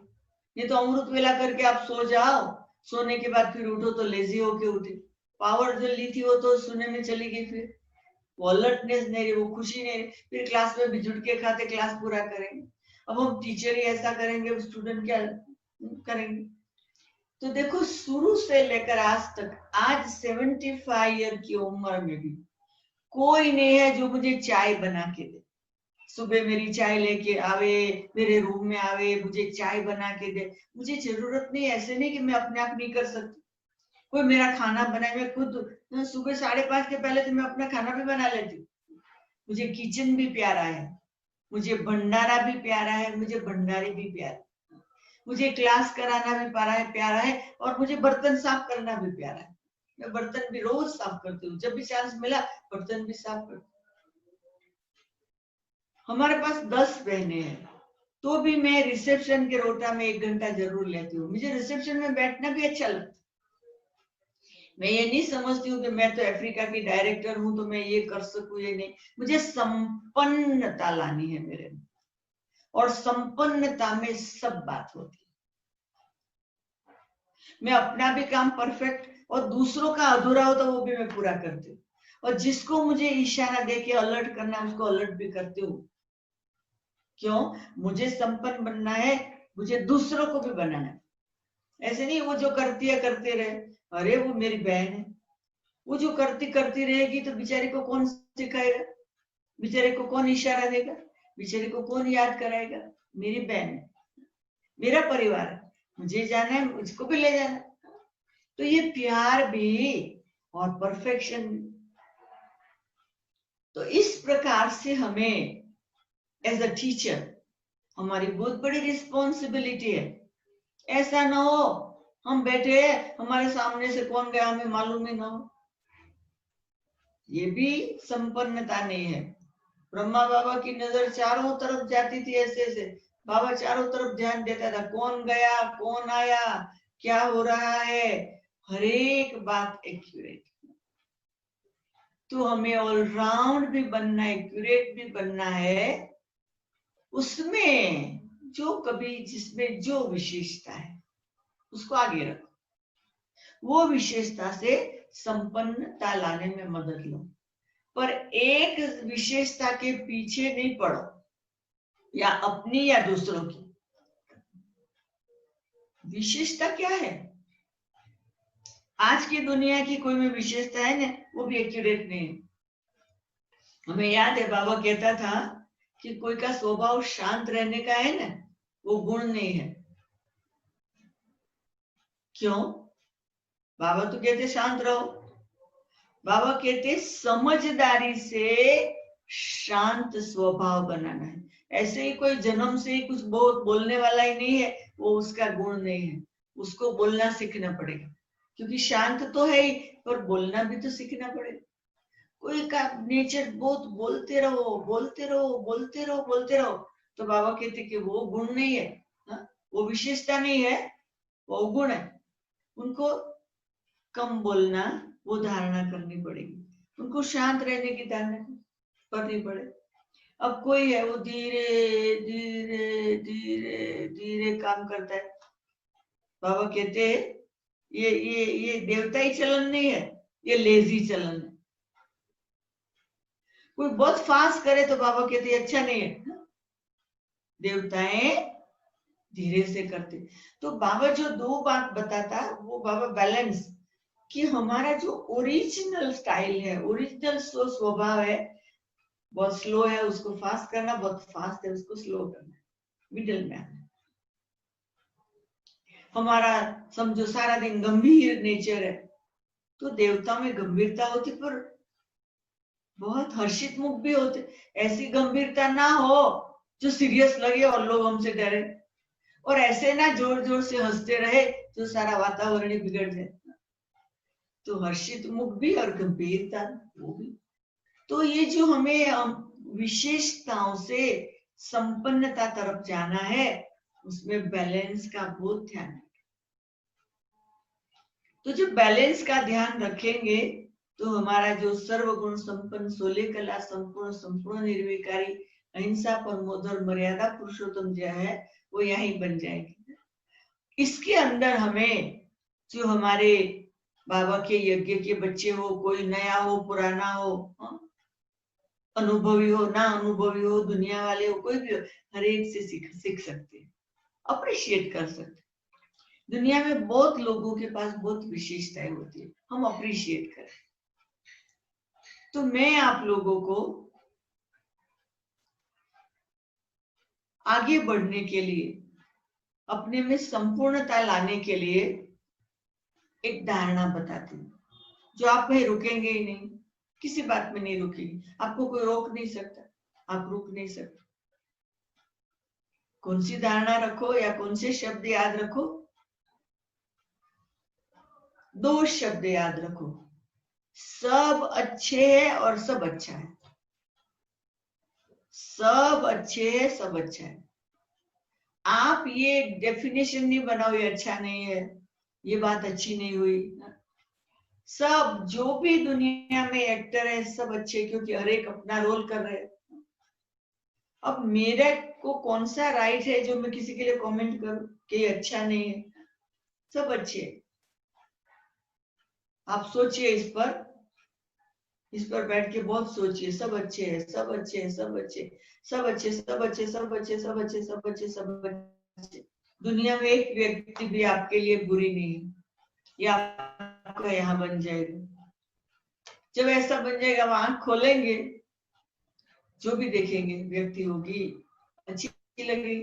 ये तो अमृत वेला करके आप सो जाओ, सोने के बाद फिर उठो तो लेजी होके उठे, पावर जो ली थी वो तो सोने में चली गई, फिर वो अलर्टनेस नहीं रही, वो खुशी नहीं रही, फिर क्लास में भी जुट के खाते क्लास पूरा करेंगे। अब हम टीचर ही ऐसा करेंगे, स्टूडेंट क्या करेंगे। तो देखो शुरू से लेकर आज तक, आज 75 ईयर की उम्र में भी कोई नहीं है जो मुझे चाय बना के दे, सुबह मेरी चाय लेके आवे, मेरे रूम में आवे, मुझे चाय बना के दे। मुझे जरूरत नहीं, ऐसे नहीं कि मैं अपने आप नहीं कर सकती, कोई मेरा खाना बनाए, मैं खुद सुबह 5:30 के पहले तो मैं अपना खाना भी बना लेती हूँ। मुझे किचन भी प्यारा है, मुझे भंडारा भी प्यारा है, मुझे भंडारी भी प्यारा, मुझे क्लास कराना भी प्यारा है, और मुझे बर्तन साफ करना भी प्यारा है। मैं बर्तन भी रोज साफ करती हूँ, जब भी चांस मिला बर्तन भी साफ करती हूँ। हमारे पास 10 बहनें हैं, तो भी मैं रिसेप्शन के रोटा में 1 घंटा जरूर लेती हूँ। मुझे रिसेप्शन में बैठना भी अच्छा लगता है। मैं ये नहीं समझती हूँ कि मैं तो अफ्रीका की डायरेक्टर हूँ तो मैं ये कर सकूं, ये नहीं। मुझे संपन्नता लानी है मेरे में, और संपन्नता में सब बात होती है। मैं अपना भी काम परफेक्ट, और दूसरों का अधूरा हो तो वो भी मैं पूरा करती हूँ, और जिसको मुझे इशारा दे के अलर्ट करना है उसको अलर्ट भी करती हूँ। क्यों? मुझे संपन्न बनना है, मुझे दूसरों को भी बनाना है। ऐसे नहीं वो जो करती है करते रहे, अरे वो मेरी बहन है, वो जो करती करती रहेगी तो बेचारी को कौन सिखाएगा, बेचारे को कौन इशारा देगा, बेचारे को कौन याद कराएगा। मेरी बहन है, मेरा परिवार है, मुझे जाना है, मुझको भी ले जाना है। तो ये प्यार भी और परफेक्शन भी। तो इस प्रकार से हमें एज अ टीचर हमारी बहुत बड़ी रिस्पॉन्सिबिलिटी है। ऐसा ना हो हम बैठे हमारे सामने से कौन गया हमें मालूम ही ना हो, ये भी संपन्नता नहीं है। ब्रह्मा बाबा की नजर चारों तरफ जाती थी, ऐसे ऐसे बाबा चारों तरफ ध्यान देता था, कौन गया कौन आया क्या हो रहा है, हर एक बात एक्यूरेट। तो हमें ऑलराउंड भी बनना है, एक्यूरेट भी बनना है, उसमें जो कभी जिसमें जो विशेषता है उसको आगे रखो, वो विशेषता से संपन्नता लाने में मदद लो, पर एक विशेषता के पीछे नहीं पड़ो, या अपनी या दूसरों की। विशेषता क्या है? आज की दुनिया की कोई भी विशेषता है ना, वो भी एक्यूरेट नहीं है। हमें याद है बाबा कहता था कि कोई का स्वभाव शांत रहने का है ना, वो गुण नहीं है। क्यों? बाबा तो कहते शांत रहो, बाबा कहते समझदारी से शांत स्वभाव बनाना है। ऐसे ही कोई जन्म से ही कुछ बहुत बोलने वाला ही नहीं है, वो उसका गुण नहीं है, उसको बोलना सीखना पड़ेगा। क्योंकि शांत तो है ही, पर बोलना भी तो सीखना पड़ेगा। कोई का नेचर बहुत बोलते रहो बोलते रहो बोलते रहो बोलते रहो, तो बाबा कहते कि वो गुण नहीं है, हा? वो विशेषता नहीं है, वो गुण है। उनको कम बोलना वो धारणा करनी पड़ेगी, उनको शांत रहने की धारणा करनी पड़े। अब कोई है वो धीरे धीरे धीरे धीरे काम करता है, बाबा कहते हैं ये देवताई चलन नहीं है, ये लेजी चलन है। कोई बहुत फास्ट करे तो बाबा कहते अच्छा नहीं है, देवताएं धीरे से करते। तो बाबा जो दो बात बताता, वो बाबा बैलेंस, कि हमारा जो ओरिजिनल स्टाइल है, ओरिजिनल स्वभाव है, बहुत स्लो है उसको फास्ट करना, बहुत फास्ट है उसको स्लो करना, मिडल में आना। हमारा समझो सारा दिन गंभीर नेचर है, तो देवता में गंभीरता होती, पर बहुत हर्षित मुख भी होते। ऐसी गंभीरता ना हो जो सीरियस लगे और लोग हमसे डरे, और ऐसे ना जोर जोर से हंसते रहे जो सारा वातावरण ही बिगड़ जाए। तो हर्षित मुख भी और गंभीरता वो भी। तो ये जो हमें विशेषताओं से संपन्नता तरफ जाना है, उसमें बैलेंस का बहुत ध्यान है। तो जब बैलेंस का ध्यान रखेंगे तो हमारा जो सर्वगुण संपन्न, सोले कला संपूर्ण, संपूर्ण निर्विकारी, अहिंसा परमोधर मर्यादा पुरुषोत्तम जो है वो यही बन जाएगी। इसके अंदर हमें जो हमारे बाबा के यज्ञ के बच्चे हो, कोई नया हो पुराना हो, अनुभवी हो ना अनुभवी हो, दुनिया वाले हो, कोई भी हो, हर एक से सीख सकते हैं, अप्रिशिएट कर सकते हैं। दुनिया में बहुत लोगों के पास बहुत विशेषताएं होती है, हम अप्रिशिएट करें। तो मैं आप लोगों को आगे बढ़ने के लिए, अपने में संपूर्णता लाने के लिए एक धारणा बताती हूँ, जो आप कहीं रुकेंगे ही नहीं, किसी बात में नहीं रुकेंगे, आपको कोई रोक नहीं सकता, आप रुक नहीं सकते। कौन सी धारणा रखो या कौन से शब्द याद रखो? दो शब्द याद रखो, सब अच्छे है और सब अच्छा है। सब अच्छे है, सब अच्छा है। आप ये डेफिनेशन नहीं बनाओ ये अच्छा नहीं है, ये बात अच्छी नहीं हुई। सब जो भी दुनिया में एक्टर है सब अच्छे, क्योंकि हर एक अपना रोल कर रहे हैं। अब मेरे को कौन सा राइट है जो मैं किसी के लिए कमेंट करूं कि ये अच्छा नहीं है? सब अच्छे। आप सोचिए इस पर बैठ के बहुत सोचिए। सब अच्छे हैं, सब अच्छे हैं, सब अच्छे, सब अच्छे, सब अच्छे, सब अच्छे, सब अच्छे, सब अच्छे, सब अच्छे। दुनिया में एक व्यक्ति भी आपके लिए बुरी नहीं है, या आपका यहाँ बन जाएगा। जब ऐसा बन जाएगा, हम आंख खोलेंगे, जो भी देखेंगे व्यक्ति होगी अच्छी लगेगी,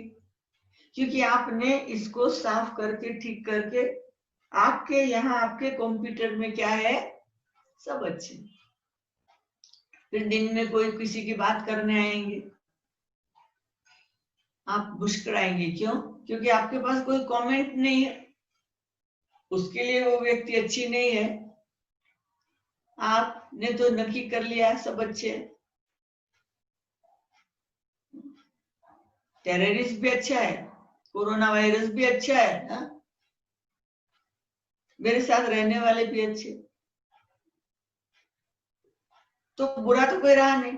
क्योंकि आपने इसको साफ करके ठीक करके आपके यहाँ आपके कंप्यूटर में क्या है, सब अच्छे। फिर दिन में कोई किसी की बात करने आएंगे, आप मुस्कुराएंगे। क्यों? क्योंकि आपके पास कोई कमेंट नहीं है, उसके लिए वो व्यक्ति अच्छी नहीं है। आपने तो नक्की कर लिया सब अच्छे। टेररिस्ट भी अच्छा है, कोरोना वायरस भी अच्छा है, हा? मेरे साथ रहने वाले भी अच्छे, तो बुरा तो कोई रहा नहीं।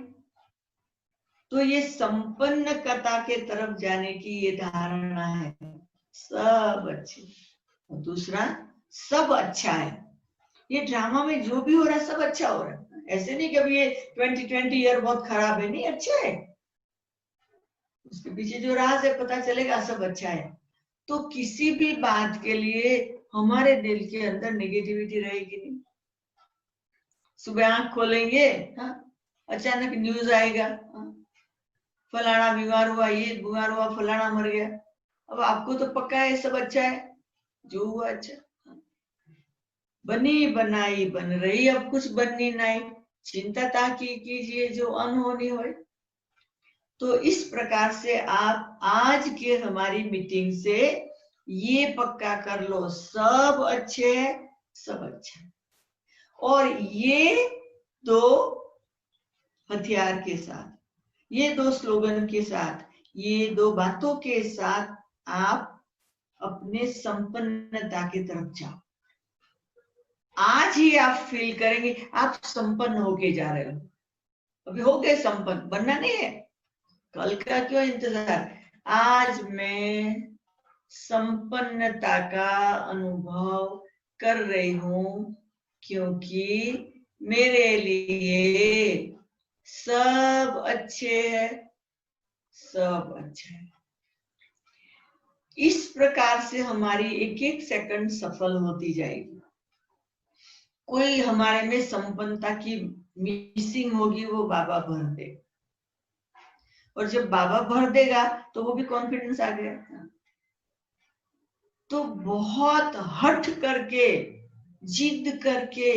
तो ये संपन्नता के तरफ जाने की ये धारणा है, सब अच्छे। और दूसरा, सब अच्छा है। ये ड्रामा में जो भी हो रहा है सब अच्छा हो रहा है। ऐसे नहीं कि अभी ये 2020 ईयर बहुत खराब है, नहीं, अच्छा है। उसके पीछे जो राज है पता चलेगा, सब अच्छा है। तो किसी भी बात के लिए हमारे दिल के अंदर नेगेटिविटी रहेगी नहीं। सुबह आंख खोलेंगे, अचानक न्यूज आएगा, फलाना बीमार हुआ, ये बीमार हुआ, फलाना मर गया। अब आपको तो पक्का है सब अच्छा है, जो हुआ अच्छा। बनी बनाई बन रही, अब कुछ बननी नहीं, चिंता ताकि कीजिए जो अनहोनी हो। तो इस प्रकार से आप आज के हमारी मीटिंग से ये पक्का कर लो, सब अच्छे है, सब अच्छा है। और ये दो हथियार के साथ, ये दो स्लोगन के साथ, ये दो बातों के साथ आप अपने संपन्नता की तरफ जाओ। आज ही आप फील करेंगे आप संपन्न होके जा रहे हो। अभी हो गए संपन्न, बनना नहीं है, कल का क्यों इंतजार। आज मैं संपन्नता का अनुभव कर रही हूं, क्योंकि मेरे लिए सब अच्छे है, सब अच्छा है। इस प्रकार से हमारी एक एक सेकंड सफल होती जाएगी। कोई हमारे में संपन्नता की मिसिंग होगी, वो बाबा भर दे, और जब बाबा भर देगा तो वो भी कॉन्फिडेंस आ गया। तो बहुत हट करके, जिद करके,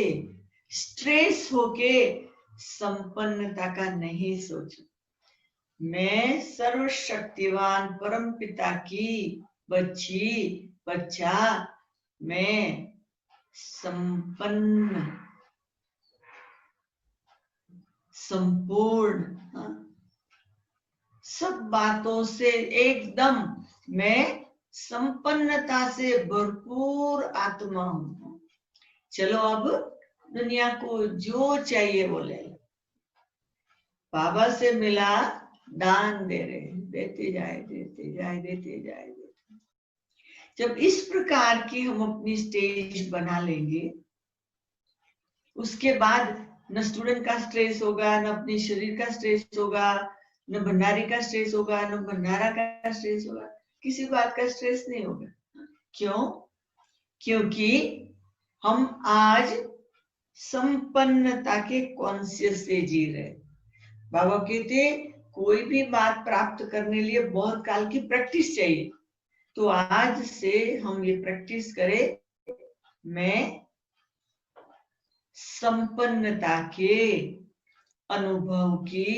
स्ट्रेस होके संपन्नता का नहीं सोचो। मैं सर्वशक्तिवान परम पिता की बच्चा, मैं संपन्न, संपूर्ण, सब बातों से एकदम मैं संपन्नता से भरपूर आत्मा हूं। चलो अब दुनिया को जो चाहिए वो ले लो। बाबा से मिला, दान दे रहे, देते जाए, देते जाए, देते जाए। जब इस प्रकार की हम अपनी स्टेज बना लेंगे, उसके बाद न स्टूडेंट का स्ट्रेस होगा, न अपने शरीर का स्ट्रेस होगा, न भंडारी का स्ट्रेस होगा, न भंडारा का स्ट्रेस होगा, किसी बात का स्ट्रेस नहीं होगा। क्यों? क्योंकि हम आज संपन्नता के कॉन्शियस से जी रहे। बाबा कहते कोई भी बात प्राप्त करने लिए बहुत काल की प्रैक्टिस चाहिए। तो आज से हम ये प्रैक्टिस करें, मैं संपन्नता के अनुभव की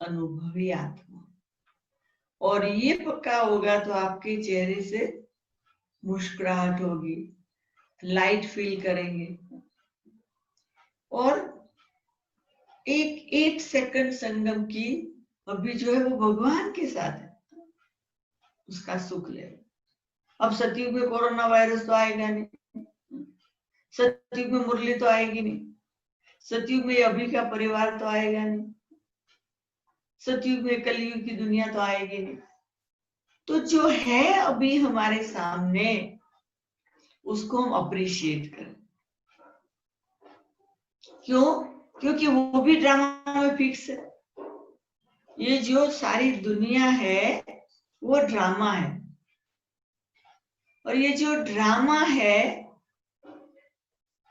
अनुभवी आत्मा। और ये पक्का होगा तो आपके चेहरे से मुस्कुराहट होगी, लाइट फील करेंगे, और एक सेकंड संगम की अभी जो है वो भगवान के साथ है, उसका सुख ले। अब सतयुग में कोरोना वायरस तो आएगा नहीं, सतयुग में मुरली तो आएगी नहीं, सतयुग में अभी का परिवार तो आएगा नहीं, सतयुग में कलयुग की दुनिया तो आएगी नहीं। तो जो है अभी हमारे सामने, उसको हम अप्रिशिएट करें। क्यों? क्योंकि वो भी ड्रामा में फिक्स है। ये जो सारी दुनिया है वो ड्रामा है, और ये जो ड्रामा है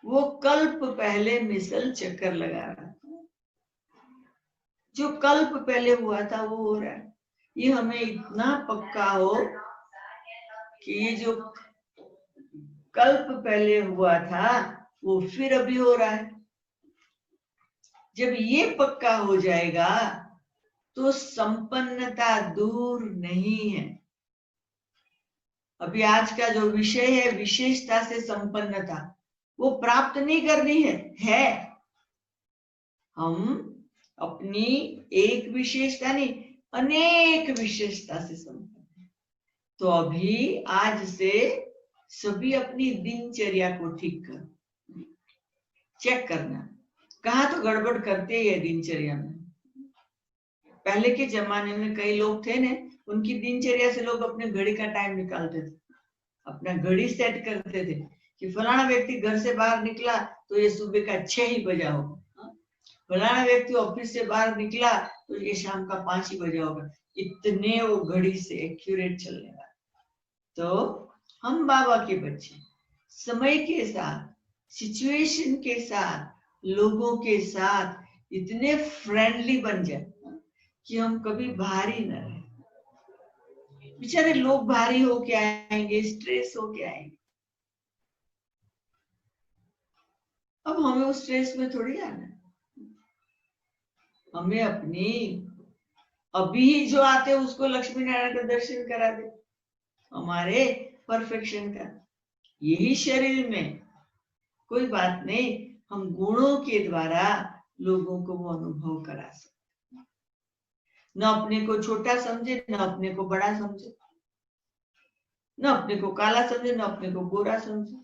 वो कल्प पहले मिसल चक्कर लगा रहा है। जो कल्प पहले हुआ था वो हो रहा है। ये हमें इतना पक्का हो कि ये जो कल्प पहले हुआ था वो फिर अभी हो रहा है। जब ये पक्का हो जाएगा तो संपन्नता दूर नहीं है। अभी आज का जो विषय है विशेषता से संपन्नता, वो प्राप्त नहीं करनी है। हम अपनी एक विशेषता नहीं, अनेक विशेषता से संपन्न है। तो अभी आज से सभी अपनी दिनचर्या को ठीक कर, चेक करना कहाँ तो गड़बड़ करते ही है दिनचर्या में। पहले के जमाने में कई लोग थे ने, उनकी दिनचर्या से लोग अपने घड़ी का टाइम निकालते थे, अपना घड़ी सेट करते थे कि फलाना व्यक्ति घर से बाहर निकला तो ये सुबह का 6 ही बजा होगा, फलाना व्यक्ति ऑफिस से बाहर निकला तो ये शाम का 5 ही बजा होगा। इतने वो घड़ी से एक्यूरेट चलने वाले। तो हम बाबा के बच्चे, समय के साथ, सिचुएशन के साथ, लोगों के साथ इतने फ्रेंडली बन जाए कि हम कभी भारी न रहे। बेचारे लोग भारी होके आएंगे, स्ट्रेस होके आएंगे, अब हमें उस स्ट्रेस में थोड़ी आना। हमें अपनी अभी जो आते हैं उसको लक्ष्मी नारायण का दर्शन करा दे, हमारे परफेक्शन का। यही शरीर में कोई बात नहीं, हम गुणों के द्वारा लोगों को वो अनुभव करा सकते। न अपने को छोटा समझे, न अपने को बड़ा समझे, न अपने को काला समझे, न अपने को गोरा समझे,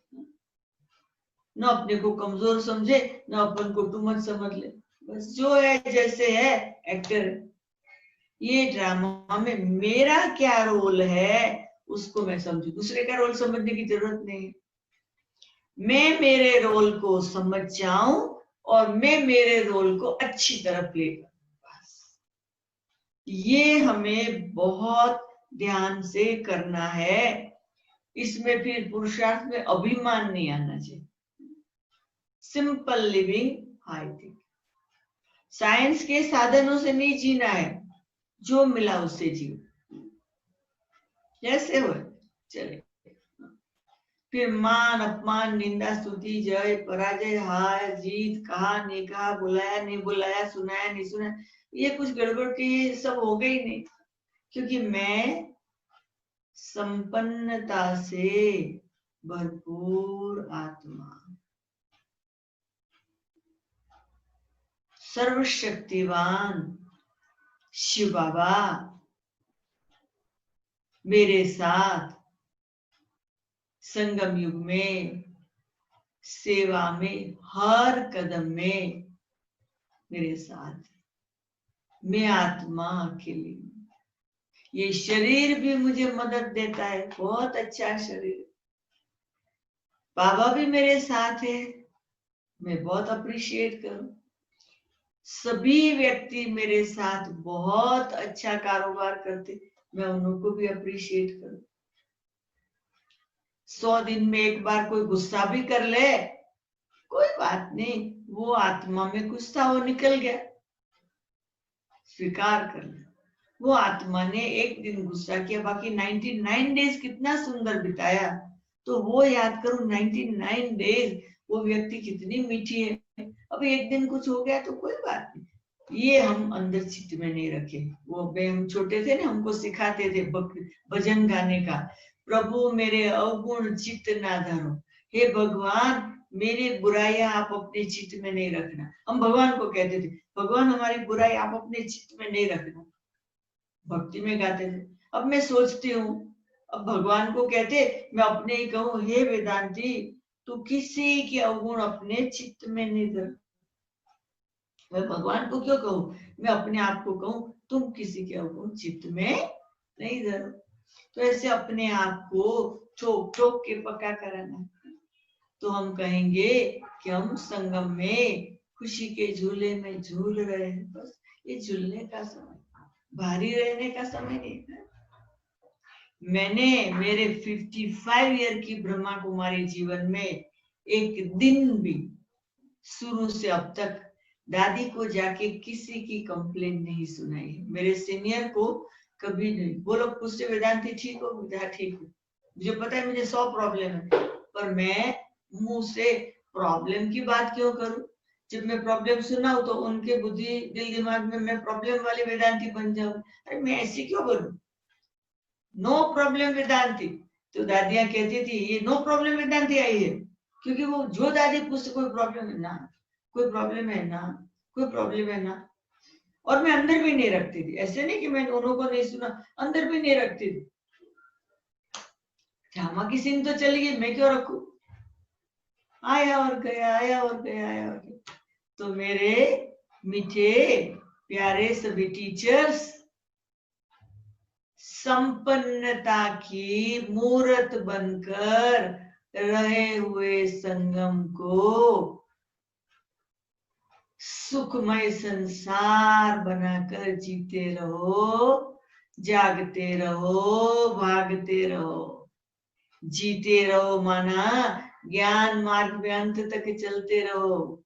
न अपने को कमजोर समझे, न अपन को टू मच समझ ले। बस जो है जैसे है एक्टर, ये ड्रामा में मेरा क्या रोल है उसको मैं समझू, दूसरे का रोल समझने की जरूरत नहीं है। मैं मेरे रोल को समझ जाऊं और मैं मेरे रोल को अच्छी तरह प्ले करूं, बस ये हमें बहुत ध्यान से करना है। इसमें फिर पुरुषार्थ में अभिमान नहीं आना चाहिए। Simple living, high think. Science के साधनों से नहीं जीना है, जो मिला उससे जियो, जैसे हो चले। फिर मान अपमान, निंदा स्तुति, जय पराजय, हार जीत, कहा नहीं कहा, बुलाया नहीं बुलाया, सुनाया नहीं सुनाया, ये कुछ गड़बड़ की सब हो गई नहीं, क्योंकि मैं संपन्नता से भरपूर आत्मा, सर्वशक्तिवान शिव बाबा मेरे साथ संगम युग में, सेवा में, हर कदम में मेरे साथ। मैं आत्मा अकेली, ये शरीर भी मुझे मदद देता है, बहुत अच्छा शरीर। बाबा भी मेरे साथ है, मैं बहुत अप्रिशिएट करूं। सभी व्यक्ति मेरे साथ बहुत अच्छा कारोबार करते, मैं उनको भी अप्रिशिएट करूं। 100 दिन में एक बार कोई गुस्सा भी कर ले, कोई बात नहीं, वो आत्मा में कुछ था, वो निकल गया, स्वीकार कर ले। वो आत्मा ने एक दिन गुस्सा किया, बाकी 99 डेज कितना सुंदर बिताया, तो वो याद करो 99 डेज वो व्यक्ति कितनी मीठी है। अब एक दिन कुछ हो गया तो कोई बात नहीं, ये हम अंदर चित्त में नहीं रखे। वो हम छोटे थे ना, हमको सिखाते थे भजन गाने का, प्रभु मेरे अवगुण चित्त ना धरो, हे भगवान मेरी बुराइयां आप अपने चित्त में नहीं रखना। हम भगवान को कहते थे, भगवान हमारी बुराई आप अपने चित्त में नहीं रखना, भक्ति में गाते थे। अब मैं सोचती हूँ, अब भगवान को कहते, मैं अपने ही कहूँ, हे वेदांती तू किसी के अवगुण अपने चित्त में नहीं धर। मैं भगवान को क्यों कहूँ, मैं अपने आप को कहूँ, तुम किसी के अवगुण चित्त में नहीं धरो। तो ऐसे अपने आप को ठोक ठोक के पक्का कराना, तो हम कहेंगे कि हम संगम में खुशी के झूले में झूल रहे हैं। बस ये झूलने का समय, भारी रहने का समय नहीं है। मैंने मेरे 55 ईयर की ब्रह्मा कुमारी जीवन में एक दिन भी शुरू से अब तक दादी को जाके किसी की कंप्लेन नहीं सुनाई है। मेरे सीनियर को कभी नहीं। वो लोग पूछते वेदांती ठीक हो? ठीक हो। मुझे पता है मुझे 100 प्रॉब्लम है, पर मैं मुंह से प्रॉब्लम की बात क्यों करूं? जब मैं प्रॉब्लम सुनाऊं तो उनके बुद्धि दिल दिमाग में मैं प्रॉब्लम वाले वेदांती बन जाऊं। अरे मैं ऐसी क्यों बोलूं? No problem Vedanti. तो दादियां कहती थी ये नो प्रॉब्लम वेदांती आई है, क्योंकि वो जो दादी पूछते कोई प्रॉब्लम है ना, कोई प्रॉब्लम है ना, कोई प्रॉब्लम है ना। और मैं अंदर भी नहीं रखती थी, ऐसे नहीं कि मैं दोनों को नहीं सुना, अंदर भी नहीं रखती थी। ड्रामा की सीन तो चली गई, मैं क्यों रखूं? आया और गया, आया और गया, आया और गया। तो मेरे मीठे प्यारे सभी टीचर्स, संपन्नता की मूर्त बनकर रहे हुए संगम को सुखमय संसार बनाकर जीते रहो, जागते रहो, भागते रहो। जीते रहो माना ज्ञान मार्ग में अंत तक चलते रहो,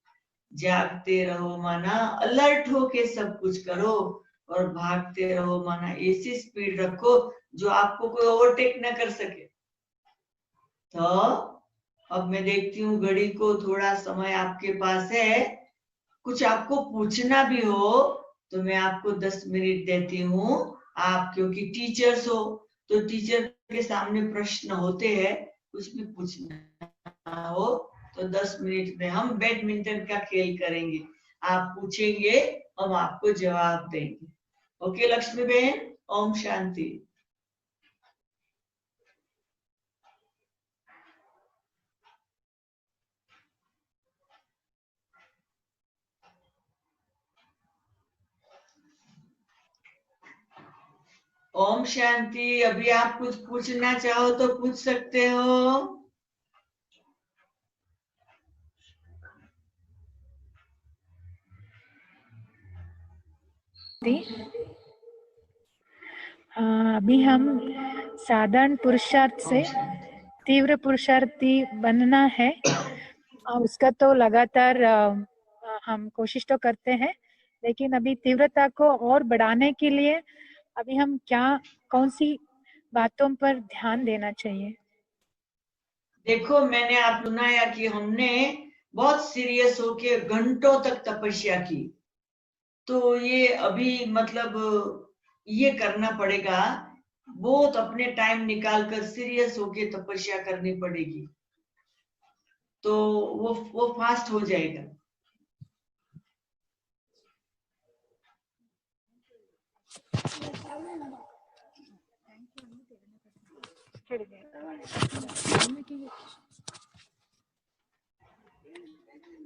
जागते रहो माना अलर्ट होके सब कुछ करो, और भागते रहो माना ऐसी स्पीड रखो जो आपको कोई ओवरटेक न कर सके। तो अब मैं देखती हूँ घड़ी को, थोड़ा समय आपके पास है, कुछ आपको पूछना भी हो तो मैं आपको 10 मिनट देती हूँ। आप क्योंकि टीचर्स हो तो टीचर के सामने प्रश्न होते हैं, कुछ भी पूछना हो तो 10 मिनट में हम बैडमिंटन का खेल करेंगे। आप पूछेंगे, हम आपको जवाब देंगे। ओके लक्ष्मी बहन, ओम शांति। ओम शांति। अभी आप कुछ पूछना चाहो तो पूछ सकते हो। अभी हम साधारण पुरुषार्थ से तीव्र पुरुषार्थी बनना है, उसका तो लगातार हम कोशिश तो करते हैं, लेकिन अभी तीव्रता को और बढ़ाने के लिए अभी हम कौन सी बातों पर ध्यान देना चाहिए? देखो, मैंने आप सुनाया कि हमने बहुत सीरियस होके घंटों तक तपस्या की, तो ये अभी मतलब ये करना पड़ेगा, बहुत अपने टाइम निकाल कर सीरियस होके तपस्या करनी पड़ेगी, तो वो फास्ट हो जाएगा।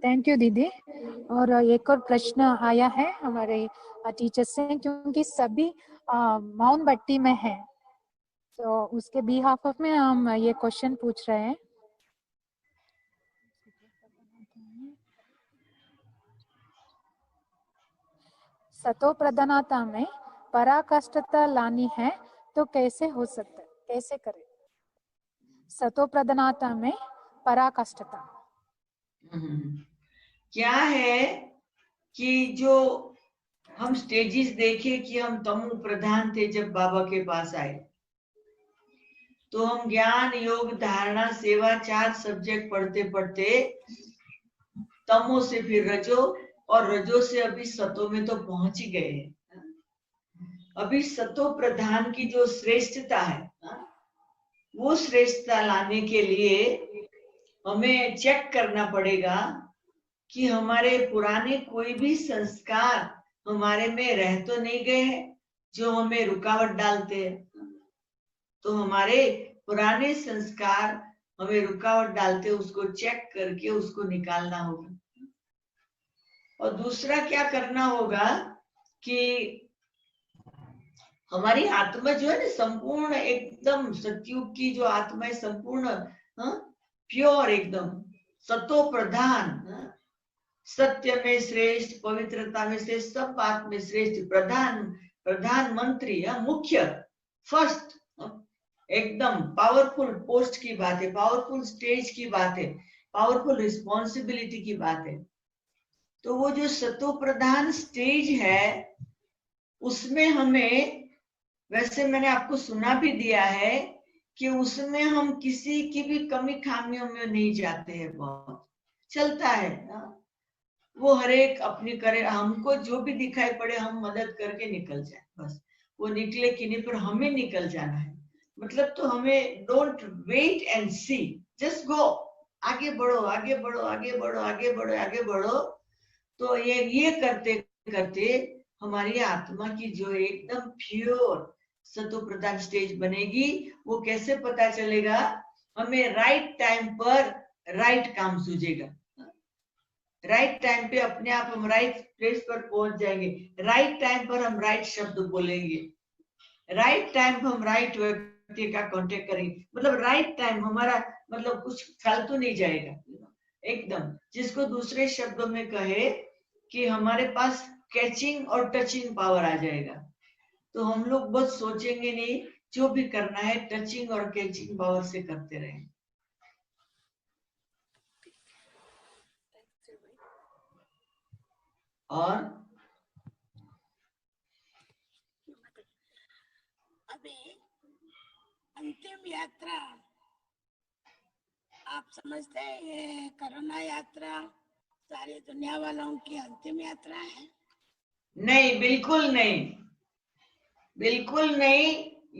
थैंक यू दीदी। और एक और प्रश्न आया है हमारे टीचर से, क्योंकि सभी माउंट भट्टी में है, तो उसके बिहाफ ऑफ में हम ये क्वेश्चन पूछ रहे हैं। सतो प्रधानता में पराकाष्ठता लानी है तो कैसे हो सकता है, कैसे करें? सतो प्रधानता में पराकाष्ठता क्या है कि जो हम स्टेजेस देखे कि हम तमो प्रधान थे जब बाबा के पास आए, तो हम ज्ञान योग धारणा सेवा 4 सब्जेक्ट पढ़ते पढ़ते तमो से फिर रजो, और रजो से अभी सतो में तो पहुंच ही गए हैं। अभी सतो प्रधान की जो श्रेष्ठता है, वो श्रेष्ठता लाने के लिए हमें चेक करना पड़ेगा कि हमारे पुराने कोई भी संस्कार हमारे में रह तो नहीं गए हैं जो हमें रुकावट डालते हैं। तो हमारे पुराने संस्कार हमें रुकावट डालते, उसको चेक करके उसको निकालना होगा। और दूसरा क्या करना होगा कि हमारी आत्मा जो है ना, संपूर्ण एकदम सतयुग की जो आत्मा है, संपूर्ण प्योर, एकदम सतो प्रधान, सत्य में श्रेष्ठ, पवित्रता में श्रेष्ठ, सब बात में श्रेष्ठ, प्रधानमंत्री, मुख्य, फर्स्ट, एकदम पावरफुल पोस्ट की बात है, पावरफुल स्टेज की बात है, पावरफुल रिस्पॉन्सिबिलिटी की बात है। तो वो जो सतो प्रधान स्टेज है, उसमें हमें, वैसे मैंने आपको सुना भी दिया है कि उसमें हम किसी की भी कमी खामियों में नहीं जाते हैं, बहुत चलता है वो हर एक अपनी करे, हमको जो भी दिखाई पड़े हम मदद करके निकल जाए, बस वो निकले कि नहीं, पर हमें निकल जाना है। मतलब तो हमें don't wait and see, just go, आगे बढ़ो आगे बढ़ो आगे बढ़ो आगे बढ़ो आगे बढ़ो। तो ये करते करते हमारी आत्मा की जो एकदम प्योर सतो प्रधान स्टेज बनेगी। वो कैसे पता चलेगा? हमें राइट टाइम पर राइट काम सूझेगा, राइट टाइम पे अपने आप हम राइट प्लेस पर पहुंच जाएंगे, राइट टाइम पर हम राइट शब्द बोलेंगे, राइट टाइम पर हम राइट व्यक्ति का कांटेक्ट करेंगे। मतलब राइट टाइम हमारा मतलब कुछ फालतू नहीं जाएगा एकदम। जिसको दूसरे शब्दों में कहे कि हमारे पास कैचिंग और टचिंग पावर आ जाएगा। तो हम लोग बस सोचेंगे नहीं, जो भी करना है टचिंग और कैचिंग पावर से करते रहें। और अभी अंतिम यात्रा आप समझते हैं ये कोरोना यात्रा सारी दुनिया वालों की अंतिम यात्रा है? नहीं, बिल्कुल नहीं, बिल्कुल नहीं।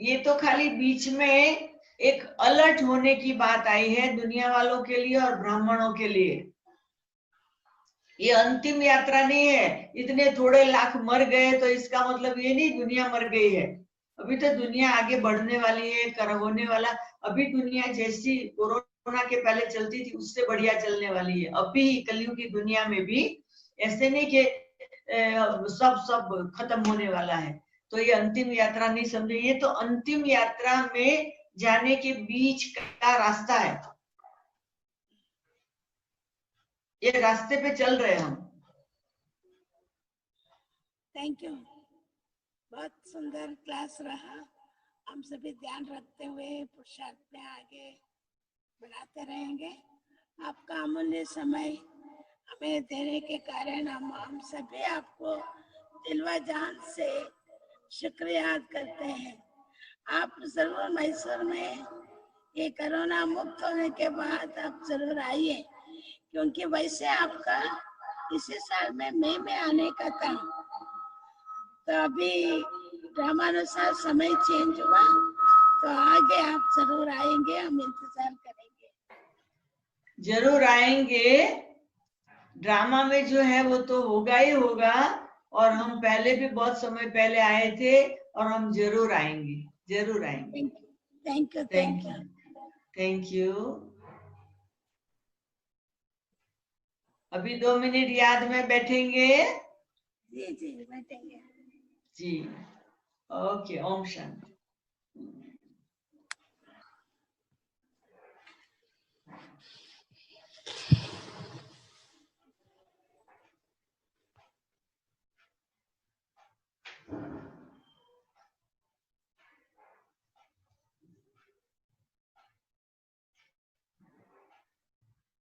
ये तो खाली बीच में एक अलर्ट होने की बात आई है दुनिया वालों के लिए और ब्राह्मणों के लिए। ये अंतिम यात्रा नहीं है। इतने थोड़े लाख मर गए तो इसका मतलब ये नहीं दुनिया मर गई है। अभी तो दुनिया आगे बढ़ने वाली है, होने वाला। अभी दुनिया जैसी कोरोना के पहले चलती थी उससे बढ़िया चलने वाली है। अभी कलयुग की दुनिया में भी ऐसे नहीं कि सब खत्म होने वाला है। तो ये अंतिम यात्रा नहीं समझे, ये तो अंतिम यात्रा में जाने के बीच का रास्ता है। ये रास्ते पे चल रहे हैं हम। थैंक यू, बहुत सुंदर क्लास रहा। हम सभी ध्यान रखते हुए पुरुषार्थ में आगे बढ़ाते रहेंगे। आपका अमूल्य समय हमें देने के कारण हम सभी आपको दिलवा जान से शुक्रिया करते हैं। आप जरूर मैसूर में ये कोरोना मुक्त होने के बाद आप जरूर आइए, क्योंकि वैसे आपका इसी साल में मई में आने का था, तो अभी ड्रामानुसार समय चेंज हुआ, तो आगे आप जरूर आएंगे, हम इंतजार करेंगे। जरूर आएंगे। ड्रामा में जो है वो तो होगा ही होगा, और हम पहले भी बहुत समय पहले आए थे और हम जरूर आएंगे, जरूर आएंगे। Thank you, thank you, thank you. अभी 2 मिनट याद में बैठेंगे। जी जी बैठेंगे जी, ओके। ओम शांति।